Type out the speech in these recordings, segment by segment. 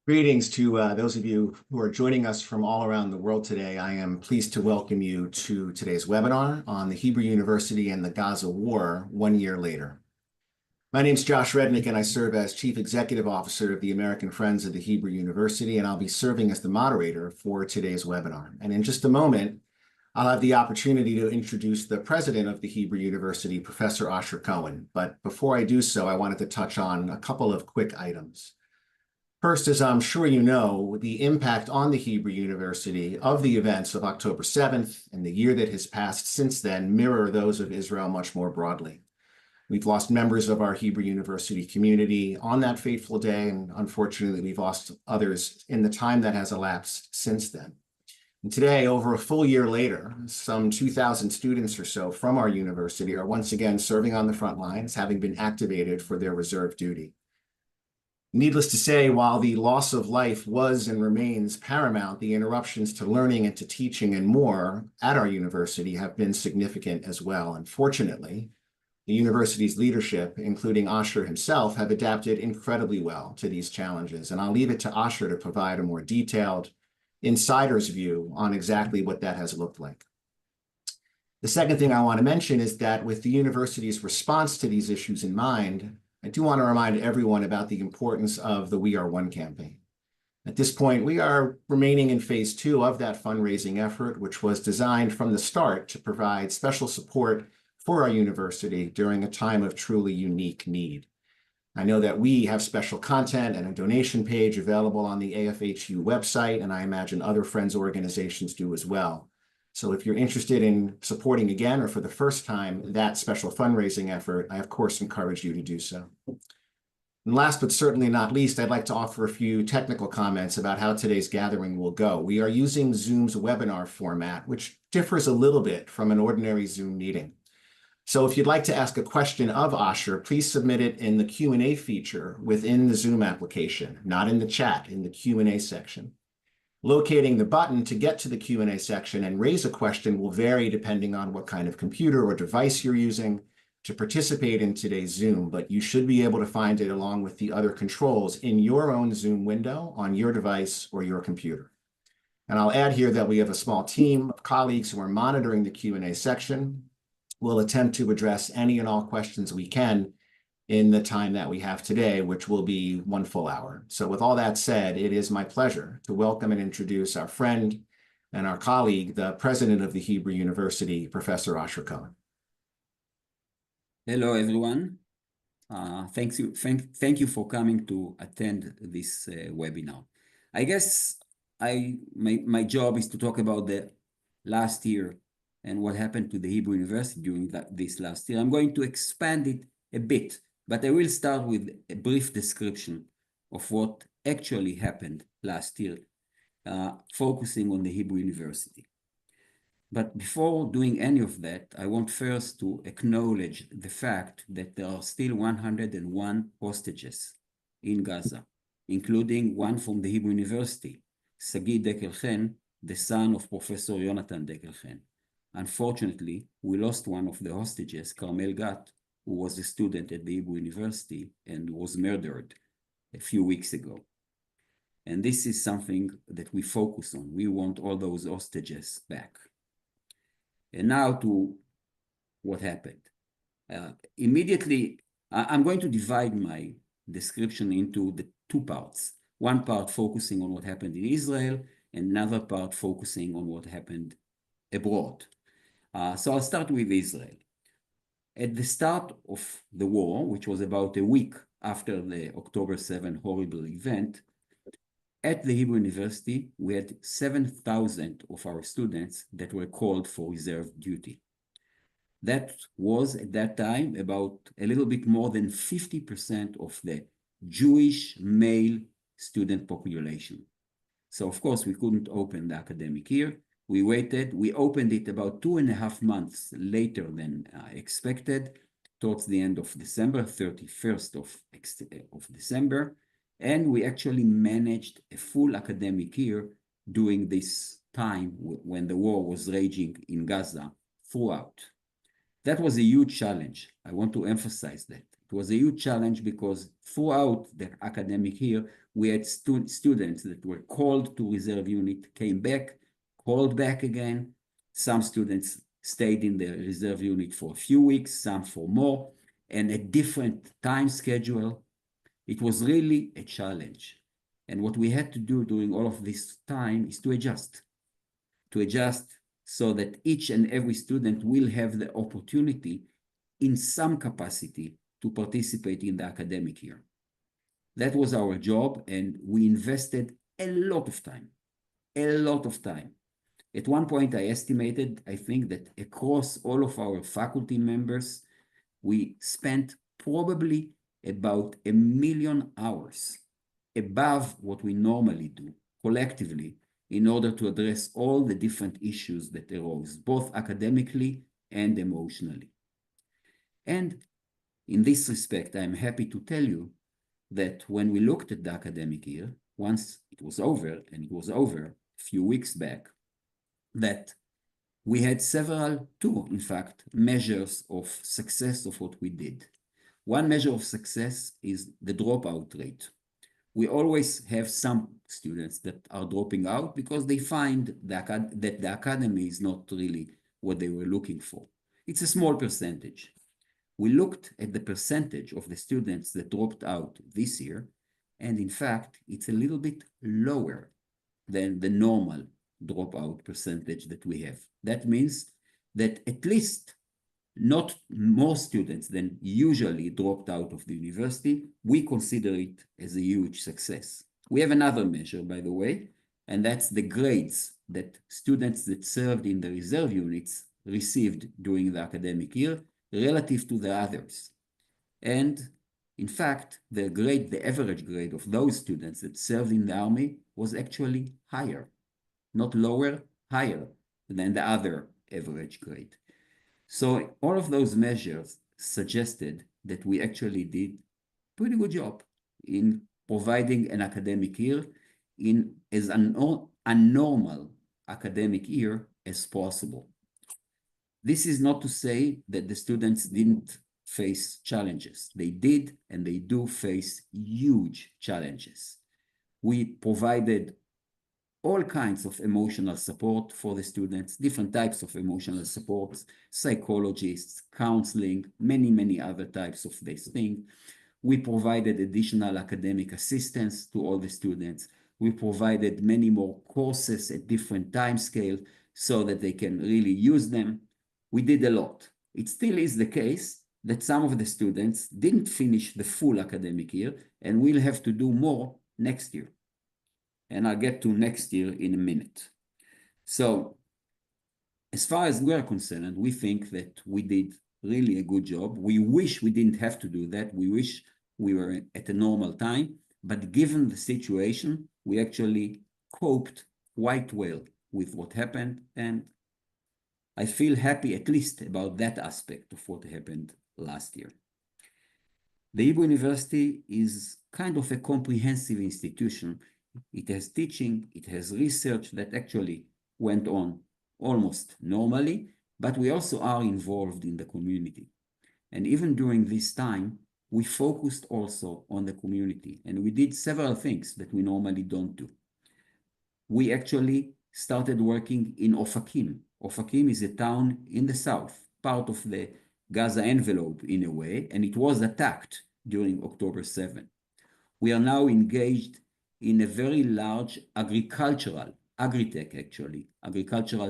Greetings to those of you who are joining us from all around the world today. I am pleased to welcome you to today's webinar on the Hebrew University and the Gaza War 1 year later. My name is Josh Rednick, and I serve as Chief Executive Officer of the American Friends of the Hebrew University, and I'll be serving as the moderator for today's webinar. And in just a moment, I'll have the opportunity to introduce the president of the Hebrew University, Professor Asher Cohen. But before I do so, I wanted to touch on a couple of quick items. First, as I'm sure you know, the impact on the Hebrew University of the events of October 7th and the year that has passed since then mirror those of Israel much more broadly. We've lost members of our Hebrew University community on that fateful day, and unfortunately, we've lost others in the time that has elapsed since then. And today, over a full year later, some 2,000 students or so from our university are once again serving on the front lines, having been activated for their reserve duty. Needless to say, while the loss of life was and remains paramount, the interruptions to learning and to teaching and more at our university have been significant as well. And fortunately, the university's leadership, including Asher himself, have adapted incredibly well to these challenges. And I'll leave it to Asher to provide a more detailed insider's view on exactly what that has looked like. The second thing I want to mention is that with the university's response to these issues in mind, I do want to remind everyone about the importance of the We Are One campaign. At this point, we are remaining in phase 2 of that fundraising effort, which was designed from the start to provide special support for our university during a time of truly unique need. I know that we have special content and a donation page available on the AFHU website, and I imagine other Friends organizations do as well. So if you're interested in supporting again or for the first time that special fundraising effort, I of course encourage you to do so. And last but certainly not least, I'd like to offer a few technical comments about how today's gathering will go. We are using Zoom's webinar format, which differs a little bit from an ordinary Zoom meeting. So if you'd like to ask a question of Asher, please submit it in the Q&A feature within the Zoom application, not in the chat, in the Q&A section. Locating the button to get to the Q&A section and raise a question will vary depending on what kind of computer or device you're using to participate in today's Zoom, but you should be able to find it along with the other controls in your own Zoom window on your device or your computer. And I'll add here that we have a small team of colleagues who are monitoring the Q&A section. We'll attempt to address any and all questions we can in the time that we have today, which will be 1 full hour. So with all that said, it is my pleasure to welcome and introduce our friend and our colleague, the president of the Hebrew University, Professor Asher Cohen. Hello, everyone. Thank you for coming to attend this webinar. I guess my job is to talk about the last year and what happened to the Hebrew University during this last year. I'm going to expand it a bit, but I will start with a brief description of what actually happened last year, focusing on the Hebrew University. But before doing any of that, I want first to acknowledge the fact that there are still 101 hostages in Gaza, including one from the Hebrew University, Sagi Dekel-Chen, the son of Professor Jonathan Dekel-Chen. Unfortunately, we lost one of the hostages, Carmel Gat, who was a student at the Hebrew University and was murdered a few weeks ago. And this is something that we focus on. We want all those hostages back. And now to what happened. Immediately, I'm going to divide my description into the 2 parts. One part focusing on what happened in Israel, and another part focusing on what happened abroad. So I'll start with Israel. At the start of the war, which was about a week after the October 7 horrible event, at the Hebrew University, we had 7,000 of our students that were called for reserve duty. That was, at that time, about a little bit more than 50% of the Jewish male student population. So, of course, we couldn't open the academic year. We waited. We opened it about 2.5 months later than expected, towards the end of December, 31st of December. And we actually managed a full academic year during this time when the war was raging in Gaza throughout. That was a huge challenge. I want to emphasize that. It was a huge challenge because throughout the academic year, we had students that were called to reserve unit, came back, called back again. Some students stayed in the reserve unit for a few weeks, some for more, and a different time schedule. It was really a challenge. And what we had to do during all of this time is to adjust so that each and every student will have the opportunity in some capacity to participate in the academic year. That was our job, and we invested a lot of time. At one point, I estimated, I think that across all of our faculty members, we spent probably about 1 million hours above what we normally do collectively in order to address all the different issues that arose, both academically and emotionally. And in this respect, I'm happy to tell you that when we looked at the academic year, once it was over, and it was over a few weeks back, that we had two, in fact, measures of success of what we did. One measure of success is the dropout rate. We always have some students that are dropping out because they find that the academy is not really what they were looking for. It's a small percentage. We looked at the percentage of the students that dropped out this year, and in fact, it's a little bit lower than the normal dropout percentage that we have. That means that at least not more students than usually dropped out of the university. We consider it as a huge success. We have another measure, by the way, and that's the grades that students that served in the reserve units received during the academic year relative to the others. And in fact, the average grade of those students that served in the army was actually higher, not lower, higher than the other average grade. So all of those measures suggested that we actually did a pretty good job in providing an academic year in as a normal academic year as possible. This is not to say that the students didn't face challenges. They did, and they do face huge challenges. We provided all kinds of emotional support for the students, different types of emotional supports, psychologists, counseling, many other types of this thing. We provided additional academic assistance to all the students. We provided many more courses at different time scales so that they can really use them. We did a lot. It still is the case that some of the students didn't finish the full academic year and will have to do more next year. And I'll get to next year in a minute. So as far as we're concerned, we think that we did really a good job. We wish we didn't have to do that. We wish we were at a normal time, but given the situation, we actually coped quite well with what happened. And I feel happy at least about that aspect of what happened last year. The Hebrew University is kind of a comprehensive institution. It has teaching, it has research that actually went on almost normally, but we also are involved in the community. And even during this time, we focused also on the community, and we did several things that we normally don't do. We actually started working in Ofakim. Ofakim is a town in the south, part of the Gaza envelope in a way, and it was attacked during October 7. We are now engaged in a very large agricultural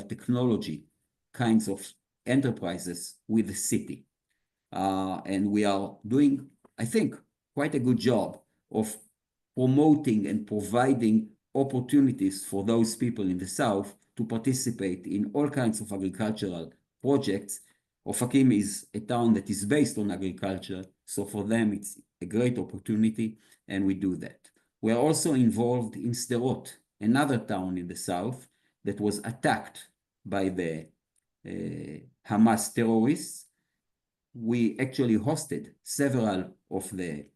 technology kinds of enterprises with the city. And we are doing, I think, quite a good job of promoting and providing opportunities for those people in the south to participate in all kinds of agricultural projects. Ofakim is a town that is based on agriculture, so for them it's a great opportunity, and we do that. We are also involved in Sderot, another town in the south that was attacked by the Hamas terrorists. We actually hosted several of the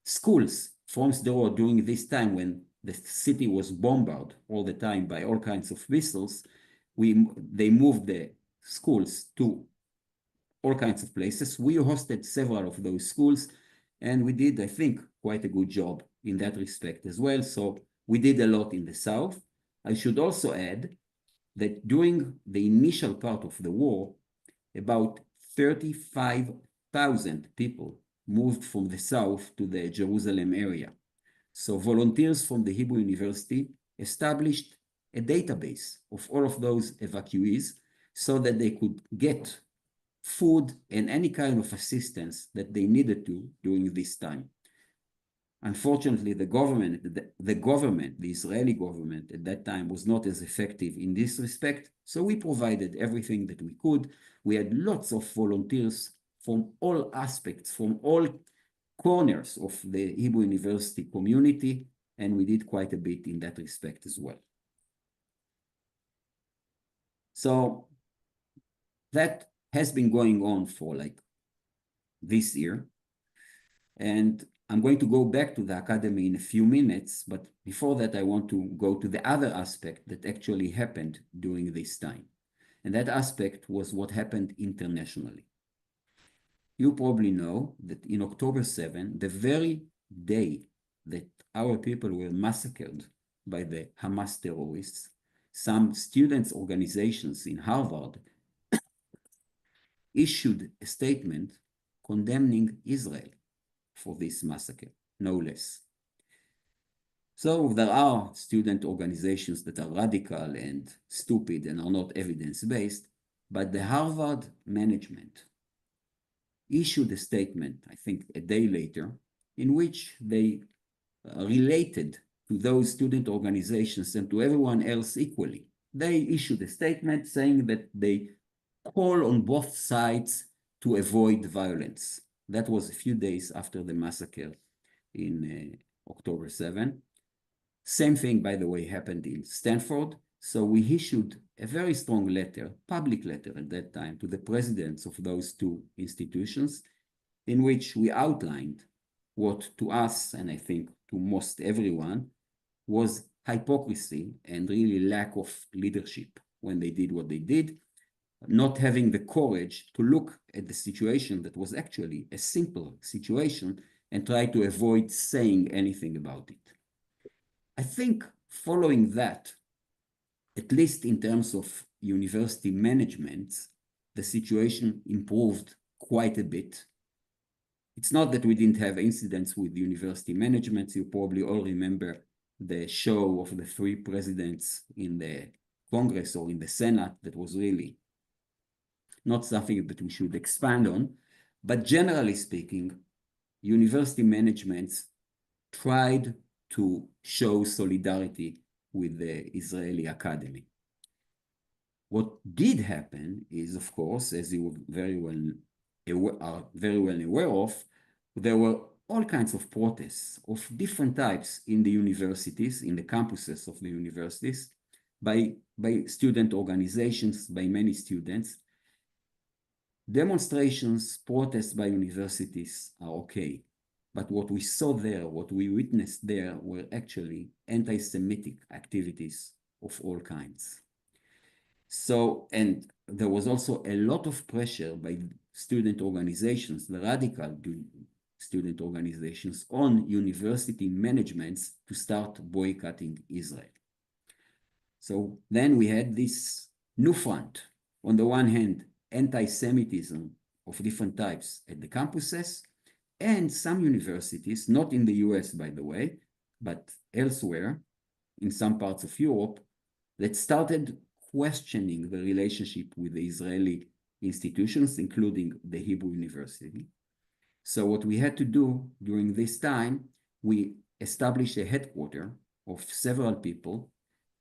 schools from Sderot during this time when the city was bombarded all the time by all kinds of missiles. They moved the schools to all kinds of places. We hosted several of those schools, and we did, I think, quite a good job in that respect as well. So we did a lot in the South. I should also add that during the initial part of the war, about 35,000 people moved from the South to the Jerusalem area. So volunteers from the Hebrew University established a database of all of those evacuees so that they could get food and any kind of assistance that they needed to during this time. Unfortunately, the Israeli government at that time was not as effective in this respect, so we provided everything that we could. We had lots of volunteers from all aspects, from all corners of the Hebrew University community, and we did quite a bit in that respect as well. So that has been going on for like this year. And I'm going to go back to the academy in a few minutes, but before that, I want to go to the other aspect that actually happened during this time. And that aspect was what happened internationally. You probably know that in October 7, the very day that our people were massacred by the Hamas terrorists, some students' organizations in Harvard issued a statement condemning Israel for this massacre, no less. So there are student organizations that are radical and stupid and are not evidence-based, but the Harvard management issued a statement, I think a day later, in which they related to those student organizations and to everyone else equally. They issued a statement saying that they call on both sides to avoid violence. That was a few days after the massacre in October 7. Same thing, by the way, happened in Stanford. So we issued a very strong letter, public letter at that time, to the presidents of those two institutions, in which we outlined what to us, and I think to most everyone, was hypocrisy and really lack of leadership when they did what they did, not having the courage to look at the situation that was actually a simple situation and try to avoid saying anything about it. I think following that, at least in terms of university management, the situation improved quite a bit. It's not that we didn't have incidents with university management. You probably all remember the show of the three presidents in the Congress or in the Senate that was really not something that we should expand on. But generally speaking, university managements tried to show solidarity with the Israeli academy. What did happen is, of course, as you are very well aware of, there were all kinds of protests of different types in the universities, in the campuses of the universities, by student organizations, by many students. Demonstrations, protests by universities are okay. But what we saw there, what we witnessed there, were actually anti-Semitic activities of all kinds. So, and there was also a lot of pressure by student organizations, the radical student organizations, on university managements to start boycotting Israel. So then we had this new front. On the one hand, anti-Semitism of different types at the campuses, and some universities, not in the US, by the way, but elsewhere, in some parts of Europe, that started questioning the relationship with the Israeli institutions, including the Hebrew University. So what we had to do during this time, we established a headquarters of several people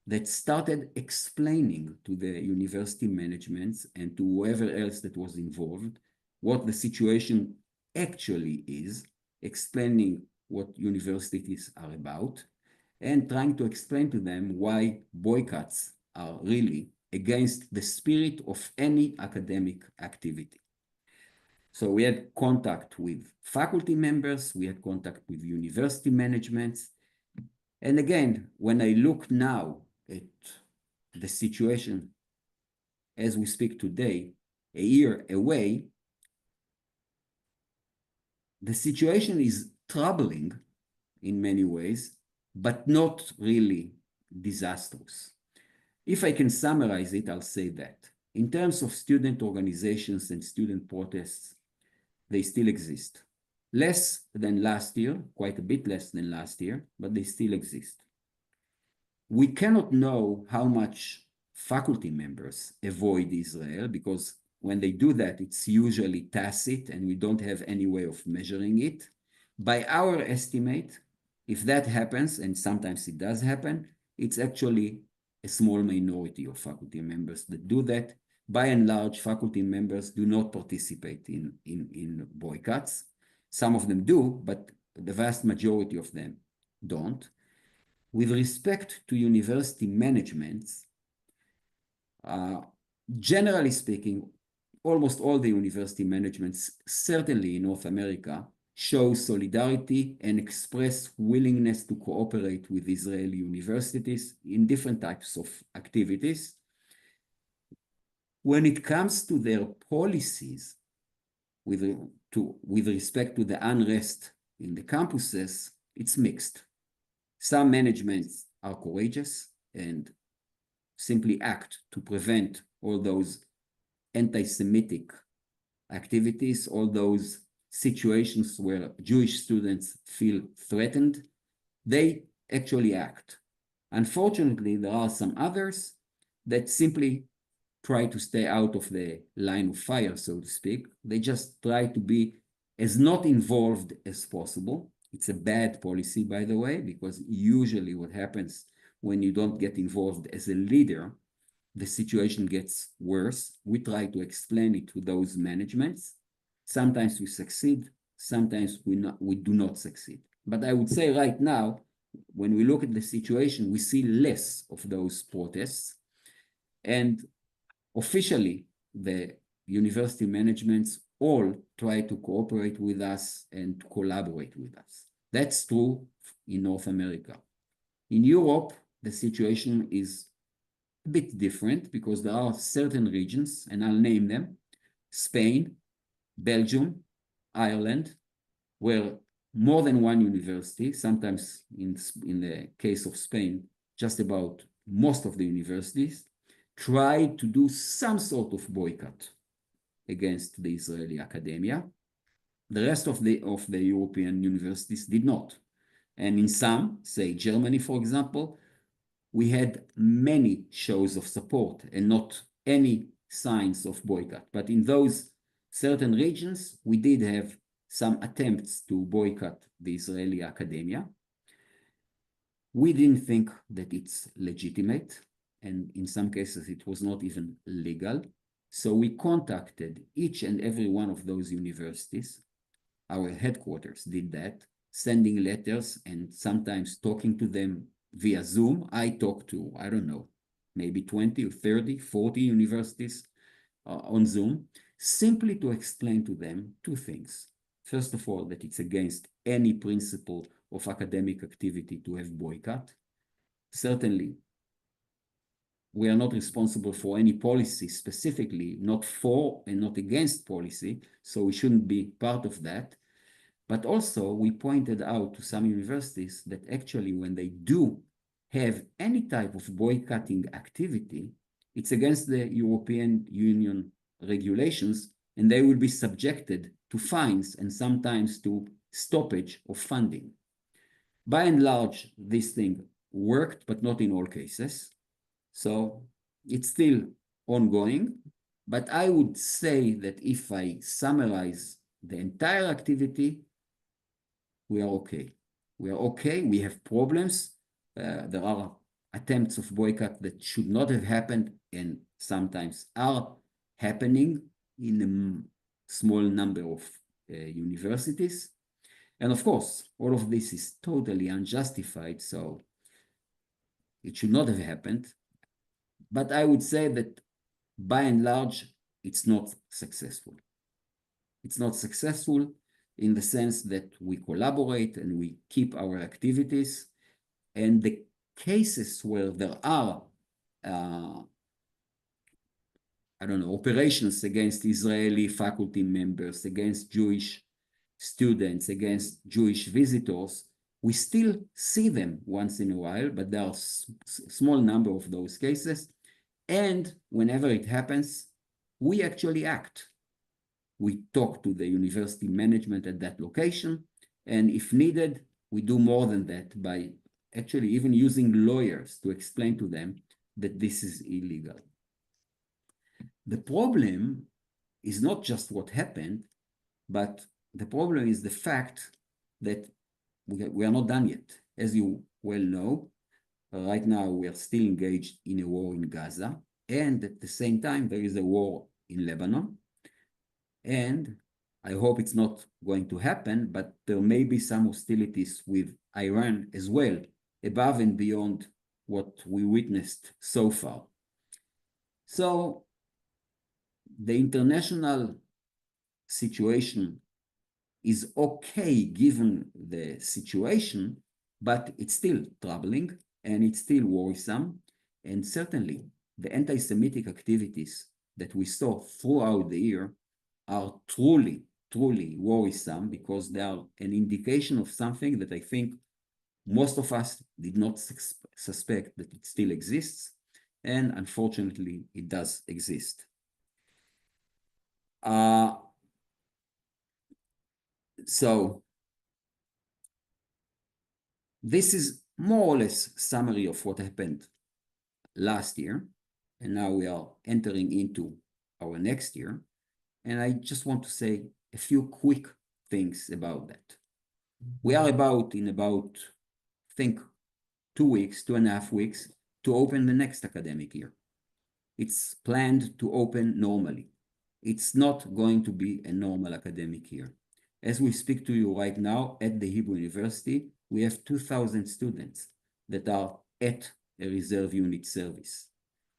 that started explaining to the university managements and to whoever else that was involved what the situation actually is, explaining what universities are about, and trying to explain to them why boycotts are really against the spirit of any academic activity. So we had contact with faculty members, we had contact with university managements. And again, when I look now at the situation as we speak today, a year away, the situation is troubling in many ways, but not really disastrous. If I can summarize it, I'll say that. In terms of student organizations and student protests, they still exist. Less than last year, quite a bit less than last year, but they still exist. We cannot know how much faculty members avoid Israel because when they do that, it's usually tacit and we don't have any way of measuring it. By our estimate, if that happens, and sometimes it does happen, it's actually a small minority of faculty members that do that. By and large, faculty members do not participate in boycotts. Some of them do, but the vast majority of them don't. With respect to university managements, generally speaking, almost all the university managements, certainly in North America, show solidarity and express willingness to cooperate with Israeli universities in different types of activities. When it comes to their policies with respect to the unrest in the campuses, it's mixed. Some managements are courageous and simply act to prevent all those anti-Semitic activities, all those situations where Jewish students feel threatened. They actually act. Unfortunately, there are some others that simply try to stay out of the line of fire, so to speak. They just try to be as not involved as possible. It's a bad policy, by the way, because usually what happens when you don't get involved as a leader, the situation gets worse. We try to explain it to those managements. Sometimes we succeed, sometimes we do not succeed. But I would say right now, when we look at the situation, we see less of those protests. And officially, the university managements all try to cooperate with us and to collaborate with us. That's true in North America. In Europe, the situation is a bit different because there are certain regions, and I'll name them, Spain, Belgium, Ireland, where more than one university, sometimes in the case of Spain, just about most of the universities, try to do some sort of boycott against the Israeli academia. The rest of the European universities did not. And in some, say Germany, for example, we had many shows of support and not any signs of boycott. But in those certain regions, we did have some attempts to boycott the Israeli academia. We didn't think that it's legitimate, and in some cases it was not even legal. So we contacted each and every one of those universities. Our headquarters did that, sending letters and sometimes talking to them via Zoom. I talked to, I don't know, maybe 20 or 30, 40 universities on Zoom, simply to explain to them two things. First of all, that it's against any principle of academic activity to have boycott. Certainly, we are not responsible for any policy specifically, not for and not against policy, so we shouldn't be part of that. But also, we pointed out to some universities that actually when they do have any type of boycotting activity, it's against the European Union regulations, and they will be subjected to fines and sometimes to stoppage of funding. By and large, this thing worked, but not in all cases. So it's still ongoing. But I would say that if I summarize the entire activity, we are okay. We are okay. We have problems. There are attempts of boycott that should not have happened and sometimes are happening in a small number of universities. And of course, all of this is totally unjustified, so it should not have happened. But I would say that by and large, it's not successful. It's not successful in the sense that we collaborate and we keep our activities. And the cases where there are, operations against Israeli faculty members, against Jewish students, against Jewish visitors. We still see them once in a while, but there are small number of those cases. And whenever it happens, we actually act. We talk to the university management at that location, and if needed, we do more than that by actually even using lawyers to explain to them that this is illegal. The problem is not just what happened, but the problem is the fact that we are not done yet. As you well know, right now we are still engaged in a war in Gaza, and at the same time there is a war in Lebanon. And I hope it's not going to happen, but there may be some hostilities with Iran as well, above and beyond what we witnessed so far. So the international situation is okay given the situation, but it's still troubling and it's still worrisome. And certainly the anti-Semitic activities that we saw throughout the year are truly, truly worrisome because they are an indication of something that I think most of us did not suspect that it still exists. And unfortunately, it does exist. So this is more or less summary of what happened last year. And now we are entering into our next year. And I just want to say a few quick things about that. We are in about, I think, 2 weeks, 2.5 weeks to open the next academic year. It's planned to open normally. It's not going to be a normal academic year. As we speak to you right now at the Hebrew University, we have 2,000 students that are at a reserve unit service.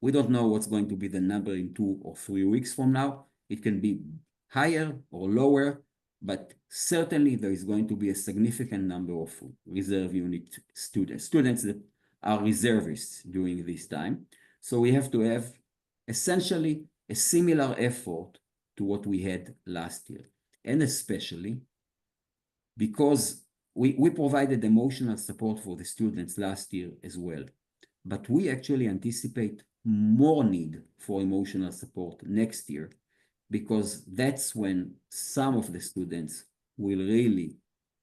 We don't know what's going to be the number in 2 or 3 weeks from now. It can be higher or lower, but certainly there is going to be a significant number of reserve unit students that are reservists during this time. So we have to have essentially a similar effort to what we had last year. And especially because we provided emotional support for the students last year as well. But we actually anticipate more need for emotional support next year, because that's when some of the students will really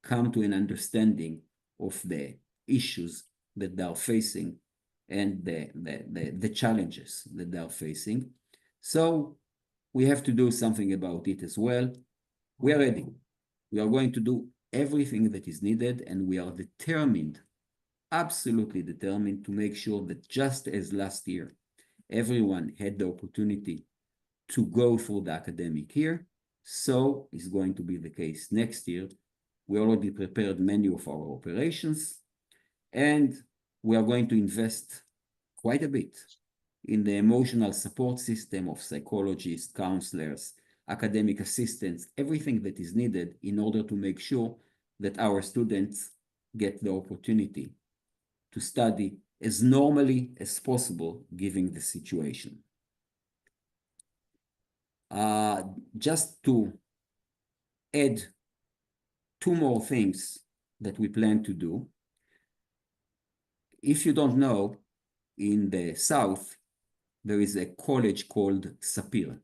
come to an understanding of the issues that they are facing and the challenges that they are facing. So we have to do something about it as well. We are ready. We are going to do everything that is needed, and we are determined, absolutely determined, to make sure that just as last year, everyone had the opportunity to go through the academic year, so is going to be the case next year. We already prepared many of our operations, and we are going to invest quite a bit in the emotional support system of psychologists, counselors, academic assistants, everything that is needed in order to make sure that our students get the opportunity to study as normally as possible given the situation. Just to add 2 more things that we plan to do. If you don't know, in the South, there is a college called Sapir.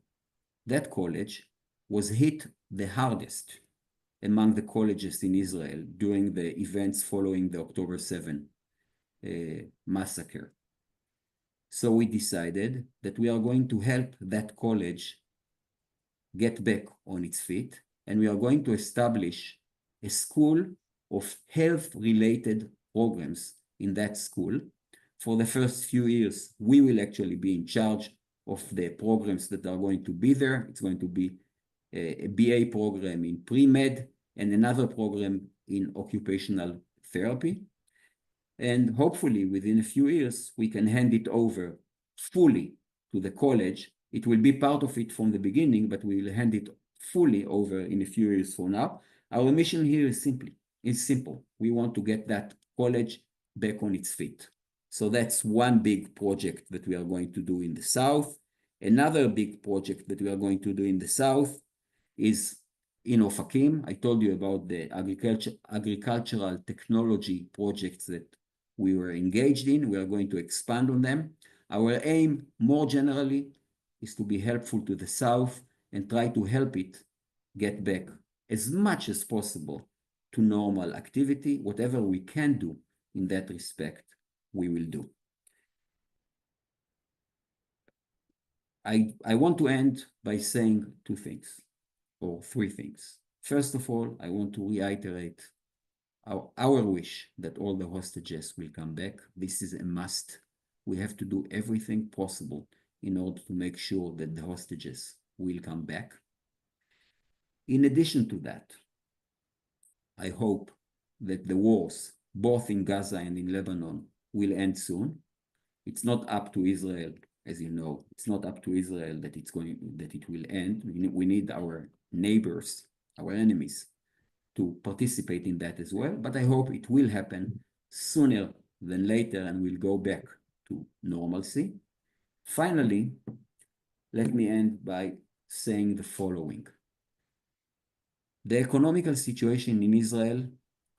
That college was hit the hardest among the colleges in Israel during the events following the October 7 massacre. So we decided that we are going to help that college get back on its feet, and we are going to establish a school of health-related programs in that school. For the first few years, we will actually be in charge of the programs that are going to be there. It's going to be a BA program in pre-med and another program in occupational therapy. And hopefully within a few years, we can hand it over fully to the college. It will be part of it from the beginning, but we will hand it fully over in a few years from now. Our mission here is simple. We want to get that college back on its feet. So that's one big project that we are going to do in the South. Another big project that we are going to do in the South is in Ofakim. I told you about the agricultural technology projects that we were engaged in. We are going to expand on them. Our aim, more generally, is to be helpful to the South and try to help it get back as much as possible to normal activity. Whatever we can do in that respect, we will do. I want to end by saying two things, or three things. First of all, I want to reiterate our wish that all the hostages will come back. This is a must. We have to do everything possible in order to make sure that the hostages will come back. In addition to that, I hope that the wars, both in Gaza and in Lebanon, will end soon. It's not up to Israel, as you know, it's not up to Israel that it will end. We need our neighbors, our enemies, to participate in that as well. But I hope it will happen sooner than later and we'll go back to normalcy. Finally, let me end by saying the following. The economical situation in Israel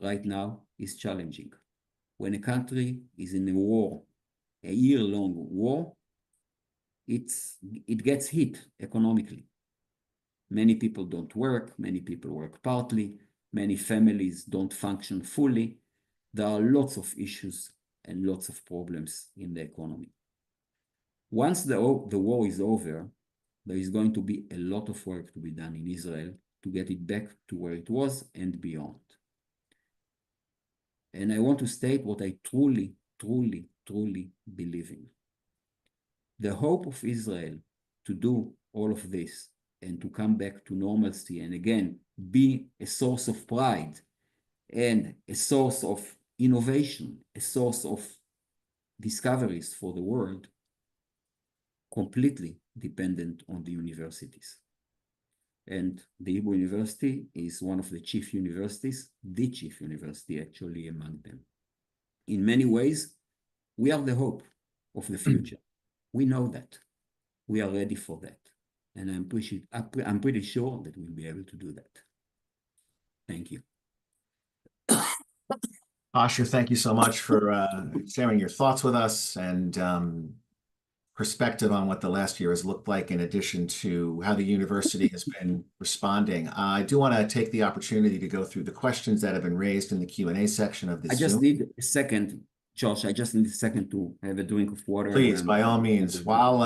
right now is challenging. When a country is in a war, a year-long war, it gets hit economically. Many people don't work, many people work partly, many families don't function fully. There are lots of issues and lots of problems in the economy. Once the war is over, there is going to be a lot of work to be done in Israel to get it back to where it was and beyond. And I want to state what I truly, truly, truly believe in. The hope of Israel to do all of this and to come back to normalcy and again be a source of pride and a source of innovation, a source of discoveries for the world, completely dependent on the universities. And the Hebrew University is one of the chief universities, the chief university actually among them. In many ways, we are the hope of the future. We know that. We are ready for that. And I'm pretty sure that we'll be able to do that. Thank you. Asher, thank you so much for sharing your thoughts with us and perspective on what the last year has looked like, in addition to how the university has been responding. I do want to take the opportunity to go through the questions that have been raised in the Q&A section of this I just Zoom. need a second, Josh. I just need a second to have a drink of water. Please, by all means. While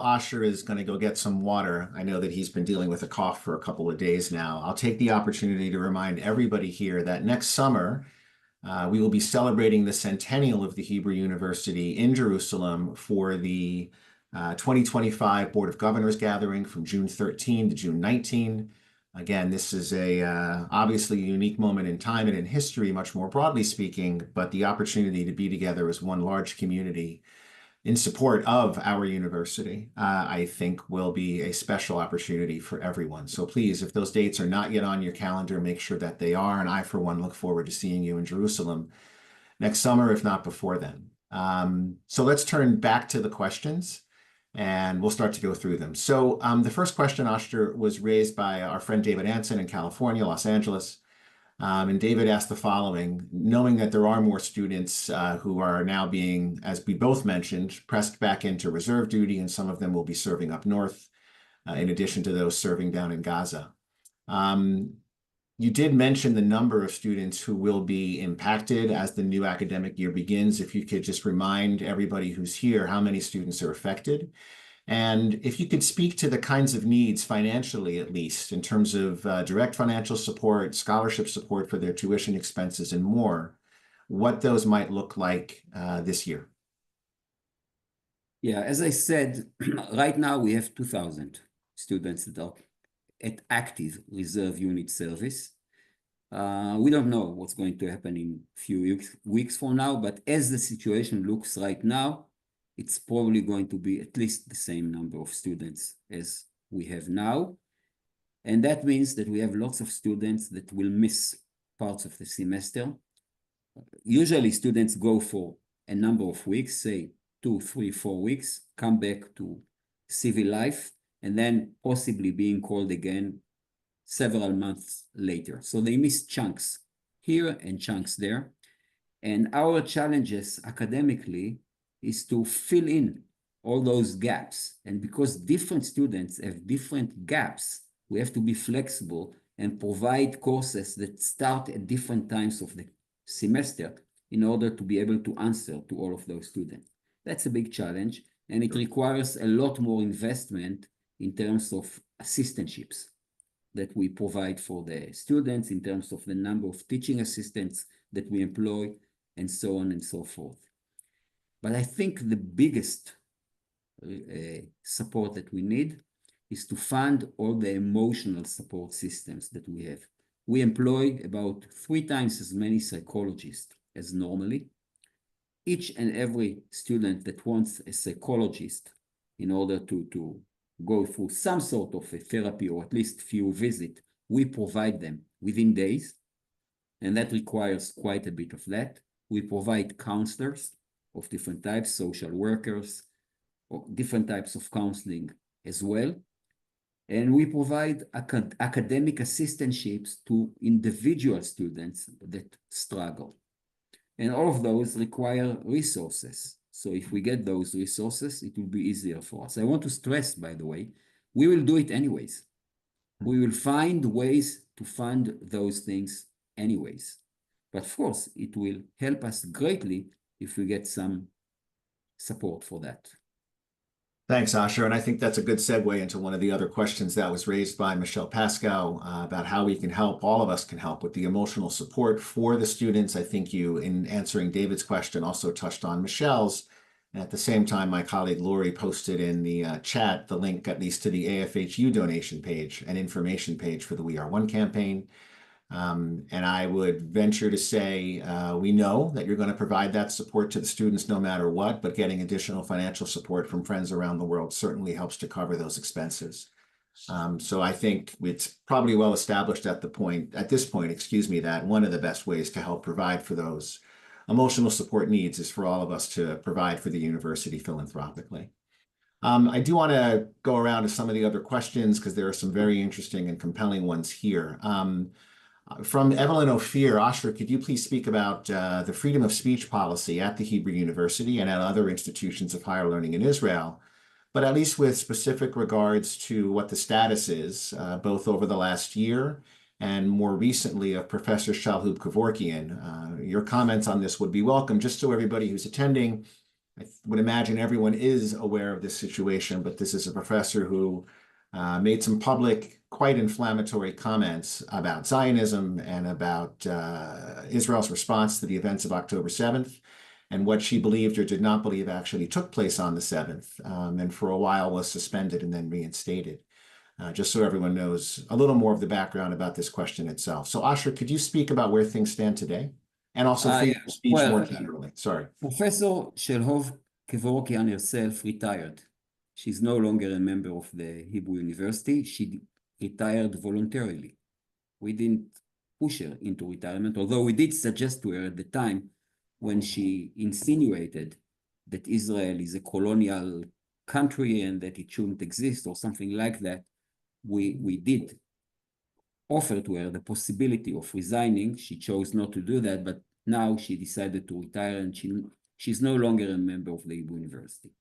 Asher is going to go get some water, I know that he's been dealing with a cough for a couple of days now. I'll take the opportunity to remind everybody here that next summer, we will be celebrating the centennial of the Hebrew University in Jerusalem for the 2025 Board of Governors gathering from June 13 to June 19. Again, this is obviously a unique moment in time and in history, much more broadly speaking, but the opportunity to be together as one large community in support of our university, I think will be a special opportunity for everyone. So please, if those dates are not yet on your calendar, make sure that they are. And I, for one, look forward to seeing you in Jerusalem next summer, if not before then. So let's turn back to the questions and we'll start to go through them. So the first question, Asher, was raised by our friend David Anson in California, Los Angeles. And David asked the following: knowing that there are more students who are now being, as we both mentioned, pressed back into reserve duty, and some of them will be serving up north, in addition to those serving down in Gaza. You did mention the number of students who will be impacted as the new academic year begins. If you could just remind everybody who's here how many students are affected. And if you could speak to the kinds of needs financially, at least, in terms of direct financial support, scholarship support for their tuition expenses and more, what those might look like this year. Yeah, as I said, right now we have 2,000 students that are at active reserve unit service. We don't know what's going to happen in a few weeks from now, but as the situation looks right now, it's probably going to be at least the same number of students as we have now. And that means that we have lots of students that will miss parts of the semester. Usually students go for a number of weeks, say 2, 3, 4 weeks, come back to civil life, and then possibly being called again several months later. So they miss chunks here and chunks there. And our challenges academically is to fill in all those gaps. And because different students have different gaps, we have to be flexible and provide courses that start at different times of the semester in order to be able to answer to all of those students. That's a big challenge, and it requires a lot more investment in terms of assistantships that we provide for the students, in terms of the number of teaching assistants that we employ, and so on and so forth. But I think the biggest support that we need is to fund all the emotional support systems that we have. We employ about 3 times as many psychologists as normally. Each and every student that wants a psychologist in order to go through some sort of a therapy or at least few visits, we provide them within days, and that requires quite a bit of that. We provide counselors of different types, social workers, or different types of counseling as well. And we provide academic assistantships to individual students that struggle. And all of those require resources. So if we get those resources, it will be easier for us. I want to stress, by the way, we will do it anyways. We will find ways to fund those things anyways. But of course, it will help us greatly if we get some support for that. Thanks, Asher. And I think that's a good segue into one of the other questions that was raised by Michelle Pascoe about how we can help, all of us can help with the emotional support for the students. I think you, in answering David's question, also touched on Michelle's. And at the same time, my colleague Lori posted in the chat the link at least to the AFHU donation page and information page for the We Are One campaign. And I would venture to say we know that you're going to provide that support to the students no matter what, but getting additional financial support from friends around the world certainly helps to cover those expenses. So I think it's probably well established at this point, that one of the best ways to help provide for those emotional support needs is for all of us to provide for the university philanthropically. I do want to go around to some of the other questions because there are some very interesting and compelling ones here. From Evelyn Ophir, Asher, could you please speak about the freedom of speech policy at the Hebrew University and at other institutions of higher learning in Israel, but at least with specific regards to what the status is, both over the last year and more recently of Professor Shalhub Kevorkian. Your comments on this would be welcome, just so everybody who's attending, I would imagine everyone is aware of this situation, but this is a professor who made some public, quite inflammatory comments about Zionism and about Israel's response to the events of October 7th and what she believed or did not believe actually took place on the 7th, and for a while was suspended and then reinstated. Just so everyone knows a little more of the background about this question itself. So Asher, could you speak about where things stand today? And also freedom of speech more generally. Sorry. Professor Shalhov Kevorkian herself retired. She's no longer a member of the Hebrew University. She retired voluntarily. We didn't push her into retirement, although we did suggest to her at the time when she insinuated that Israel is a colonial country and that it shouldn't exist or something like that. We did offer to her the possibility of resigning. She chose not to do that, but now she decided to retire and she's no longer a member of the Hebrew University.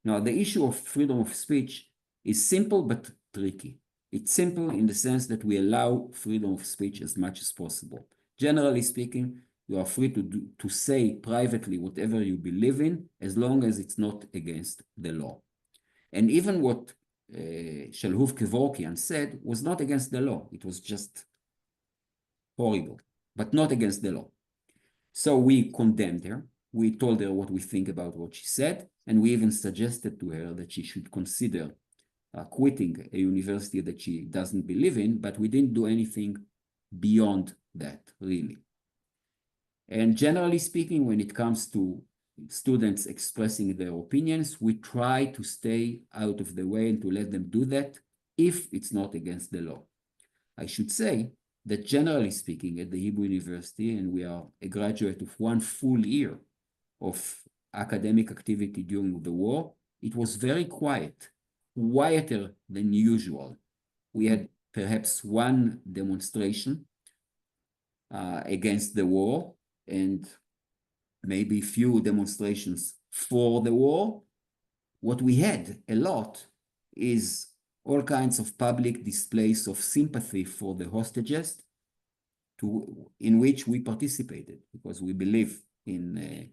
Now, the issue of freedom of speech is simple but tricky. It's simple in the sense that we allow freedom of speech as much as possible. Generally speaking, you are free to say privately whatever you believe in, as long as it's not against the law. And even what Shalhub Kevorkian said was not against the law. It was just horrible, but not against the law. So we condemned her. We told her what we think about what she said, and we even suggested to her that she should consider quitting a university that she doesn't believe in, but we didn't do anything beyond that, really. And generally speaking, when it comes to students expressing their opinions, we try to stay out of the way and to let them do that if it's not against the law. I should say that generally speaking at the Hebrew University, and we are a graduate of 1 full year of academic activity during the war, it was very quiet, quieter than usual. We had perhaps one demonstration against the war, and maybe few demonstrations for the war. What we had a lot is all kinds of public displays of sympathy for the hostages, in which we participated because we believe in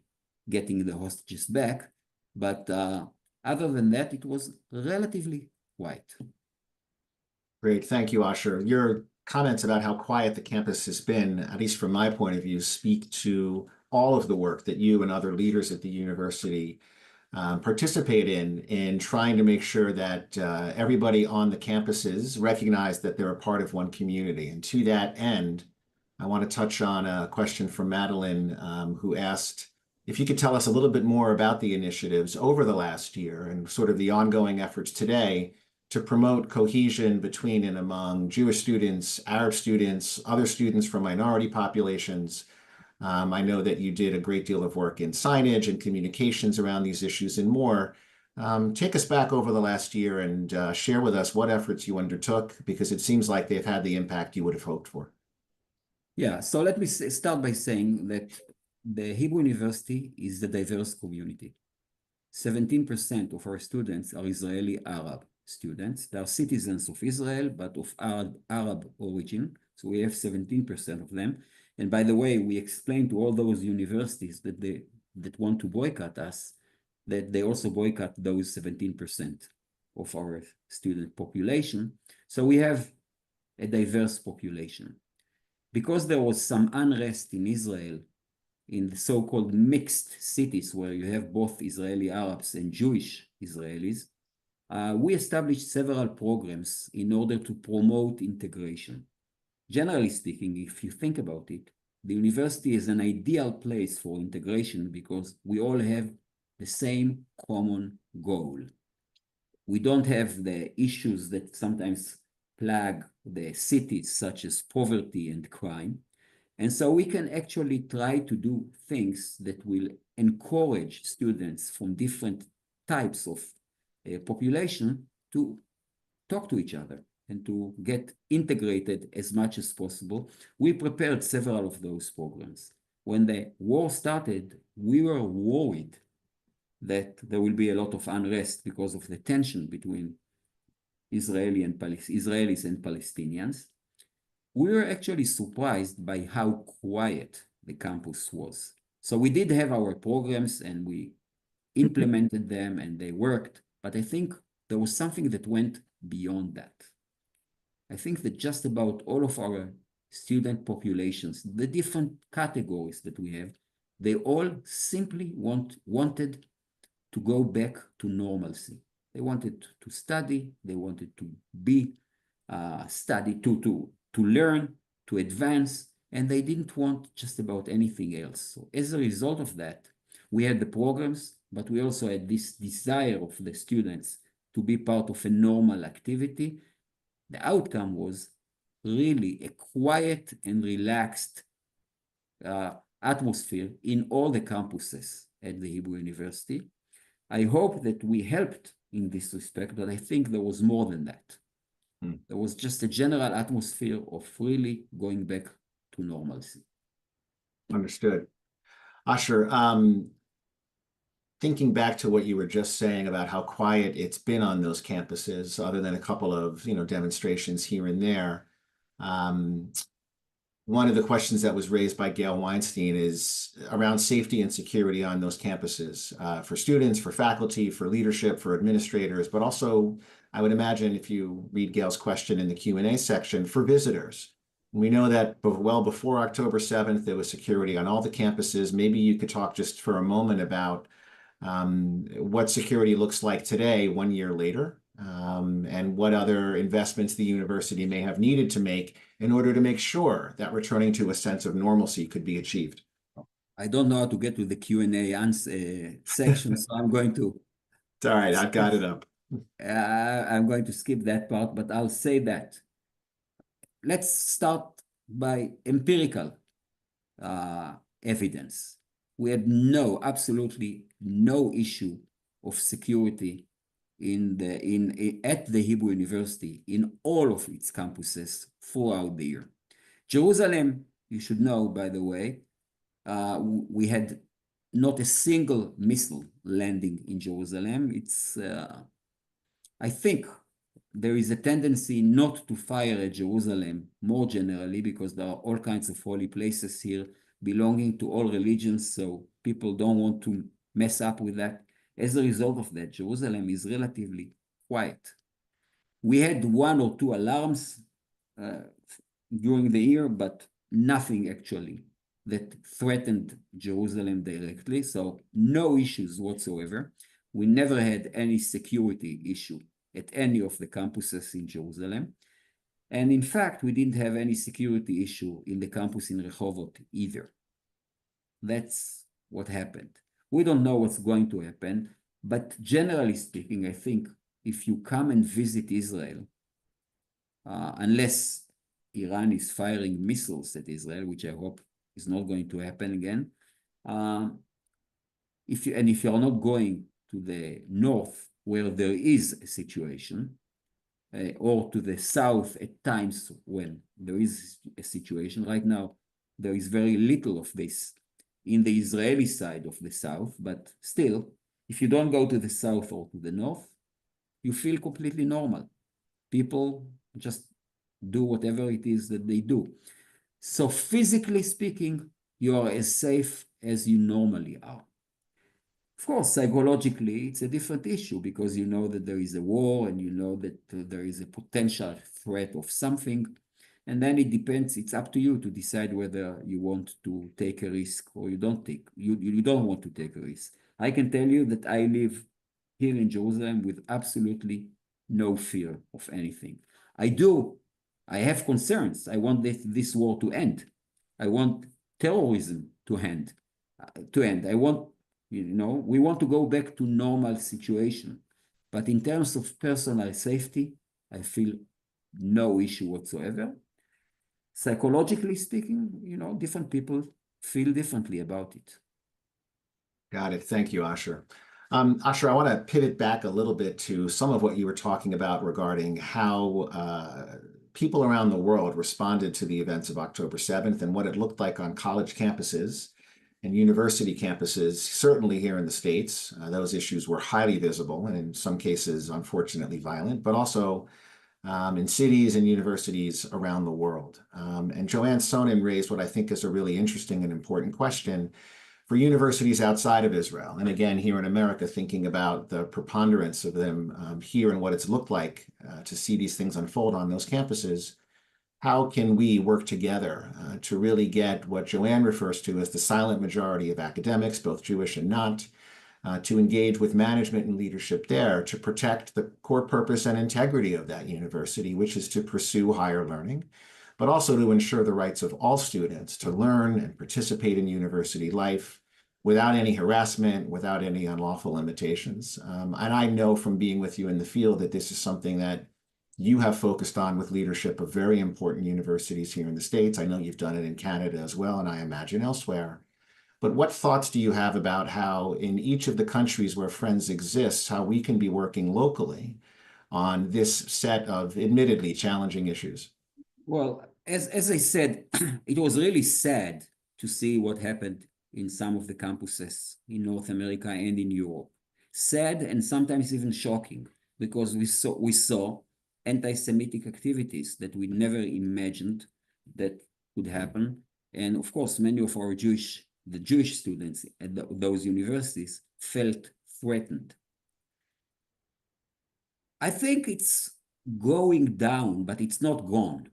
getting the hostages back. But other than that, it was relatively quiet. Great. Thank you, Asher. Your comments about how quiet the campus has been, at least from my point of view, speak to all of the work that you and other leaders at the university participate in trying to make sure that everybody on the campuses recognize that they're a part of one community. And to that end, I want to touch on a question from Madeline, who asked if you could tell us a little bit more about the initiatives over the last year and sort of the ongoing efforts today to promote cohesion between and among Jewish students, Arab students, other students from minority populations. I know that you did a great deal of work in signage and communications around these issues and more. Take us back over the last year and share with us what efforts you undertook, because it seems like they've had the impact you would have hoped for. Yeah, so let me start by saying that the Hebrew University is a diverse community. 17% of our students are Israeli Arab students. They are citizens of Israel, but of Arab origin. So we have 17% of them. And by the way, we explain to all those universities that want to boycott us, that they also boycott those 17% of our student population. So we have a diverse population. Because there was some unrest in Israel, in the so-called mixed cities where you have both Israeli Arabs and Jewish Israelis, we established several programs in order to promote integration. Generally speaking, if you think about it, the university is an ideal place for integration because we all have the same common goal. We don't have the issues that sometimes plague the cities, such as poverty and crime. And so we can actually try to do things that will encourage students from different types of population to talk to each other and to get integrated as much as possible. We prepared several of those programs. When the war started, we were worried that there will be a lot of unrest because of the tension between Israelis and Palestinians. We were actually surprised by how quiet the campus was. So we did have our programs and we implemented them and they worked, but I think there was something that went beyond that. I think that just about all of our student populations, the different categories that we have, they all simply wanted to go back to normalcy. They wanted to study, they wanted to be to learn, to advance, and they didn't want just about anything else. So as a result of that, we had the programs, but we also had this desire of the students to be part of a normal activity. The outcome was really a quiet and relaxed atmosphere in all the campuses at the Hebrew University. I hope that we helped in this respect, but I think there was more than that. There was just a general atmosphere of really going back to normalcy. Understood. Asher, thinking back to what you were just saying about how quiet it's been on those campuses, other than a couple of demonstrations here and there, one of the questions that was raised by Gail Weinstein is around safety and security on those campuses for students, for faculty, for leadership, for administrators, but also, I would imagine if you read Gail's question in the Q&A section, for visitors. We know that well before October 7th, there was security on all the campuses. Maybe you could talk just for a moment about what security looks like today, 1 year later, and what other investments the university may have needed to make in order to make sure that returning to a sense of normalcy could be achieved. I don't know how to get to the Q&A section, so I'm going to... It's all right, I've got it up. I'm going to skip that part, but I'll say that. Let's start by empirical evidence. We had absolutely no issue of security at the Hebrew University in all of its campuses throughout the year. Jerusalem, you should know, by the way, we had not a single missile landing in Jerusalem. I think there is a tendency not to fire at Jerusalem more generally because there are all kinds of holy places here belonging to all religions, so people don't want to mess up with that. As a result of that, Jerusalem is relatively quiet. We had 1 or 2 alarms during the year, but nothing actually that threatened Jerusalem directly, so no issues whatsoever. We never had any security issue at any of the campuses in Jerusalem. And in fact, we didn't have any security issue in the campus in Rehovot either. That's what happened. We don't know what's going to happen, but generally speaking, I think if you come and visit Israel, unless Iran is firing missiles at Israel, which I hope is not going to happen again, if you are not going to the north where there is a situation, or to the south at times when there is a situation. Right now, there is very little of this in the Israeli side of the south, but still, if you don't go to the south or to the north, you feel completely normal. People just do whatever it is that they do. So physically speaking, you are as safe as you normally are. Of course, psychologically, it's a different issue because you know that there is a war and you know that there is a potential threat of something. And then it depends, it's up to you to decide whether you want to take a risk or you don't want to take a risk. I can tell you that I live here in Jerusalem with absolutely no fear of anything. I have concerns. I want this war to end. I want terrorism to end. We want to go back to normal situation. But in terms of personal safety, I feel no issue whatsoever. Psychologically speaking, different people feel differently about it. Got it. Thank you, Asher. Asher, I want to pivot back a little bit to some of what you were talking about regarding how people around the world responded to the events of October 7th and what it looked like on college campuses and university campuses, certainly here in the States. Those issues were highly visible and in some cases, unfortunately, violent, but also in cities and universities around the world. And Joanne Sonim raised what I think is a really interesting and important question for universities outside of Israel. And again, here in America, thinking about the preponderance of them here and what it's looked like to see these things unfold on those campuses. How can we work together to really get what Joanne refers to as the silent majority of academics, both Jewish and not, to engage with management and leadership there to protect the core purpose and integrity of that university, which is to pursue higher learning, but also to ensure the rights of all students to learn and participate in university life without any harassment, without any unlawful limitations. And I know from being with you in the field that this is something that you have focused on with leadership of very important universities here in the States. I know you've done it in Canada as well, and I imagine elsewhere. But what thoughts do you have about how in each of the countries where Friends exists, how we can be working locally on this set of admittedly challenging issues? Well, as I said, it was really sad to see what happened in some of the campuses in North America and in Europe. Sad and sometimes even shocking because we saw anti-Semitic activities that we never imagined that could happen. And of course, many of our Jewish students at those universities felt threatened. I think it's going down, but it's not gone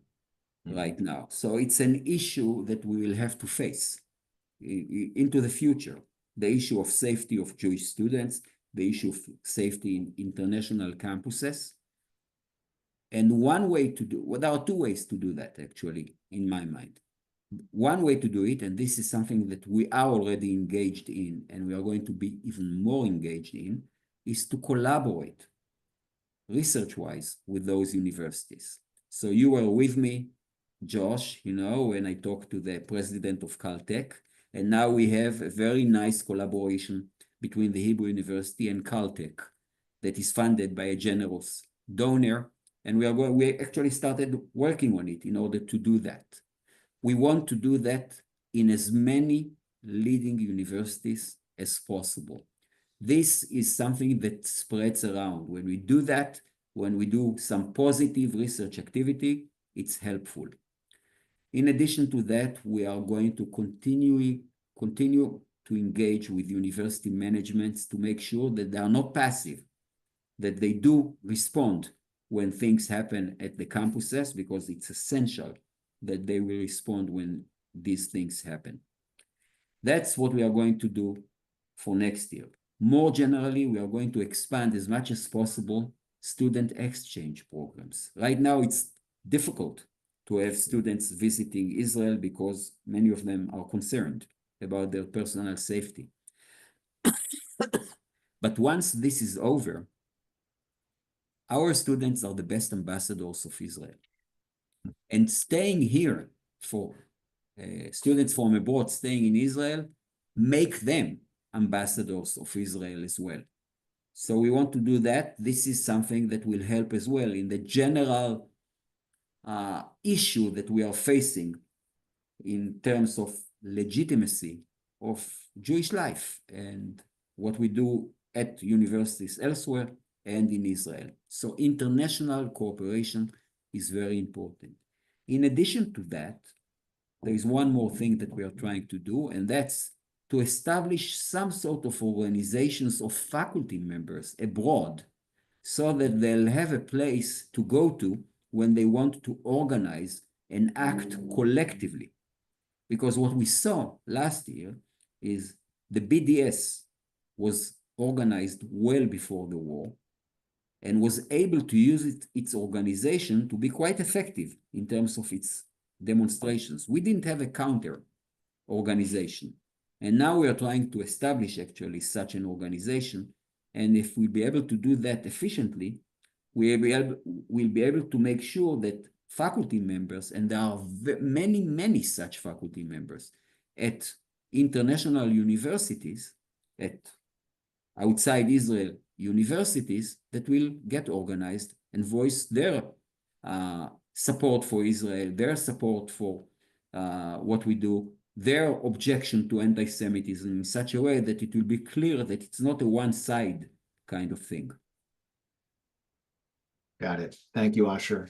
right now. So it's an issue that we will have to face into the future. The issue of safety of Jewish students, the issue of safety in international campuses. And there are 2 ways to do that, actually, in my mind. One way to do it, and this is something that we are already engaged in, and we are going to be even more engaged in, is to collaborate research-wise with those universities. So you were with me, Josh, when I talked to the president of Caltech, and now we have a very nice collaboration between the Hebrew University and Caltech. that is funded by a generous donor. And we actually started working on it in order to do that. We want to do that in as many leading universities as possible. This is something that spreads around. When we do that, when we do some positive research activity, it's helpful. In addition to that, we are going to continue to engage with university managements to make sure that they are not passive, that they do respond when things happen at the campuses, because it's essential that they will respond when these things happen. That's what we are going to do for next year. More generally, we are going to expand as much as possible student exchange programs. Right now, it's difficult to have students visiting Israel because many of them are concerned about their personal safety. But once this is over, our students are the best ambassadors of Israel. And staying here for students from abroad staying in Israel make them ambassadors of Israel as well. So we want to do that. This is something that will help as well in the general issue that we are facing in terms of legitimacy of Jewish life and what we do at universities elsewhere and in Israel. So international cooperation is very important. In addition to that, there is one more thing that we are trying to do, and that's to establish some sort of organizations of faculty members abroad so that they'll have a place to go to when they want to organize and act collectively. Because what we saw last year is the BDS was organized well before the war and was able to use its organization to be quite effective in terms of its demonstrations. We didn't have a counter organization. And now we are trying to establish actually such an organization. And if we'll be able to do that efficiently, we'll be able to make sure that faculty members, and there are many, many such faculty members at international universities, at outside Israel universities, that will get organized and voice their support for Israel, their support for what we do, their objection to anti-Semitism in such a way that it will be clear that it's not a one-side kind of thing. Got it. Thank you, Asher.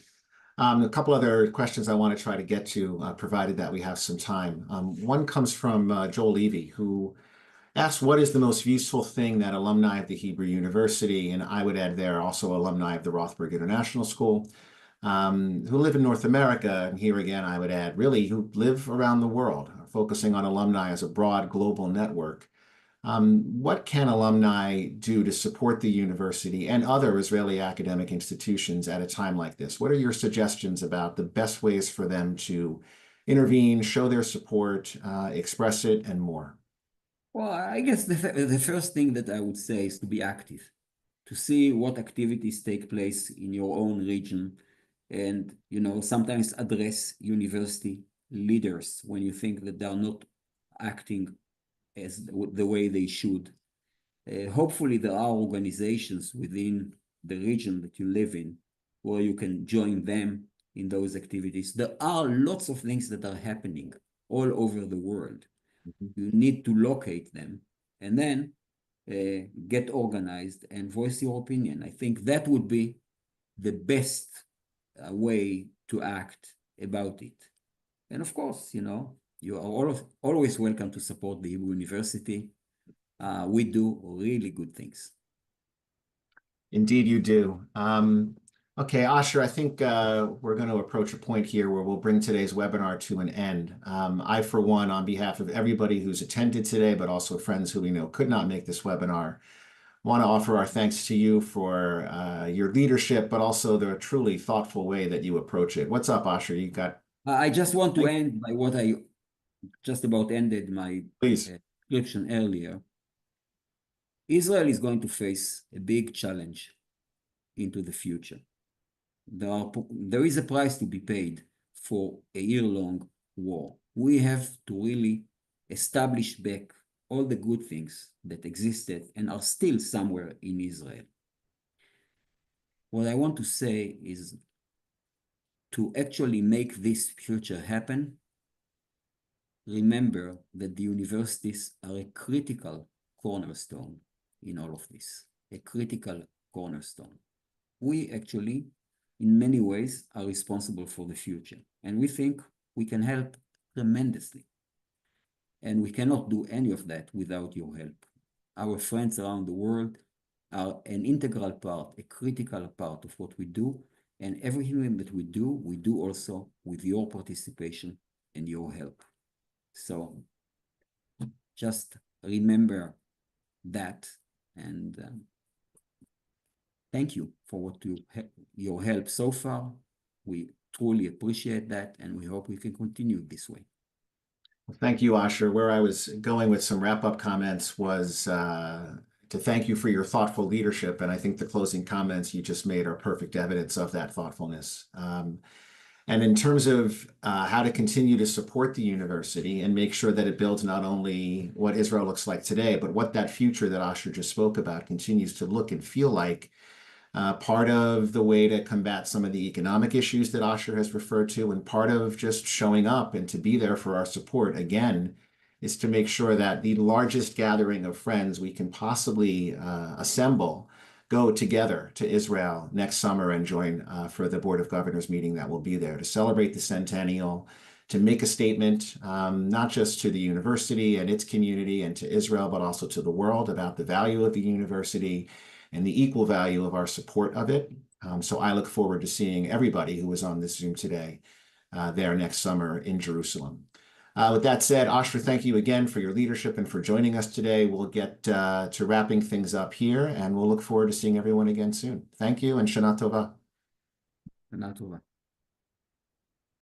A couple other questions I want to try to get to, provided that we have some time. One comes from Joel Levy, who asks, what is the most useful thing that alumni of the Hebrew University, and I would add there also alumni of the Rothberg International School, who live in North America, and here again I would add, really, who live around the world, focusing on alumni as a broad global network. What can alumni do to support the university and other Israeli academic institutions at a time like this? What are your suggestions about the best ways for them to intervene, show their support, express it, and more? Well, I guess the first thing that I would say is to be active, to see what activities take place in your own region, and sometimes address university leaders when you think that they are not acting as the way they should. Hopefully there are organizations within the region that you live in where you can join them in those activities. There are lots of things that are happening all over the world. You need to locate them and then get organized and voice your opinion. I think that would be the best way to act about it. And of course, you are always welcome to support the Hebrew University. We do really good things. Indeed, you do. Okay, Asher, I think we're going to approach a point here where we'll bring today's webinar to an end. I, for one, on behalf of everybody who's attended today, but also friends who we know could not make this webinar, want to offer our thanks to you for your leadership, but also the truly thoughtful way that you approach it. What's up, Asher? You got... I just want to end by what I just about ended my description earlier. Israel is going to face a big challenge into the future. There is a price to be paid for a year-long war. We have to really establish back all the good things that existed and are still somewhere in Israel. what I want to say is to actually make this future happen, remember that the universities are a critical cornerstone in all of this, a critical cornerstone. We actually, in many ways, are responsible for the future, and we think we can help tremendously. And we cannot do any of that without your help. Our friends around the world are an integral part, a critical part of what we do, and everything that we do also with your participation and your help. So just remember that, and thank you for what your help so far. We truly appreciate that, and we hope we can continue this way. Thank you, Asher. Where I was going with some wrap-up comments was to thank you for your thoughtful leadership, and I think the closing comments you just made are perfect evidence of that thoughtfulness. And in terms of how to continue to support the university and make sure that it builds not only what Israel looks like today, but what that future that Asher just spoke about continues to look and feel like, part of the way to combat some of the economic issues that Asher has referred to, and part of just showing up and to be there for our support again, is to make sure that the largest gathering of friends we can possibly assemble go together to Israel next summer and join for the Board of Governors meeting that will be there to celebrate the centennial, to make a statement, not just to the university and its community and to Israel, but also to the world about the value of the university and the equal value of our support of it. So I look forward to seeing everybody who was on this Zoom today there next summer in Jerusalem. With that said, Asher, thank you again for your leadership and for joining us today. We'll get to wrapping things up here, and we'll look forward to seeing everyone again soon. Thank you, and Shana Tova. Shana Tova.